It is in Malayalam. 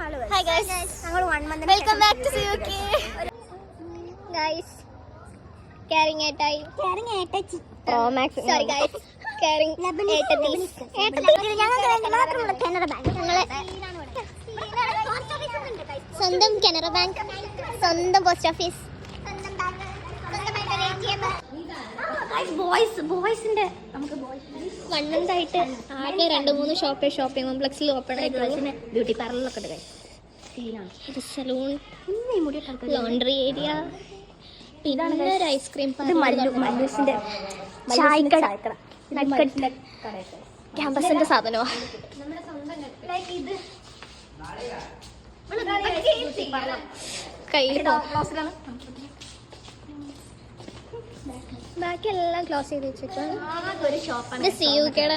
Hi guys. Welcome back to CUK. Guys. Caring Etai. Oh, Max. Sorry guys. Caring Etatis. സ്വന്തം കാനറ ബാങ്ക്, സ്വന്തം പോസ്റ്റ് ഓഫീസ്, ബോയ്സിന്റെ നമുക്ക് വണ്ണണ്ടായിട്ട് ആകെ 2-3 ഷോപ്പിംഗ് കോംപ്ലക്സിൽ ഓപ്പൺ ആയിട്ടുള്ള ബ്യൂട്ടി പാർലറിലൊക്കെ ഉണ്ട്. ഒരു സലൂൺ, ലോണ്ടറി ഏരിയ, പിന്നെ ഒരു ഐസ്ക്രീം ക്യാമ്പസിന്റെ സാധനമോ. ബാക്കി എല്ലാം ക്ലോസ് ചെയ്ത് വെച്ചിട്ടാണ്. CUKയുടെ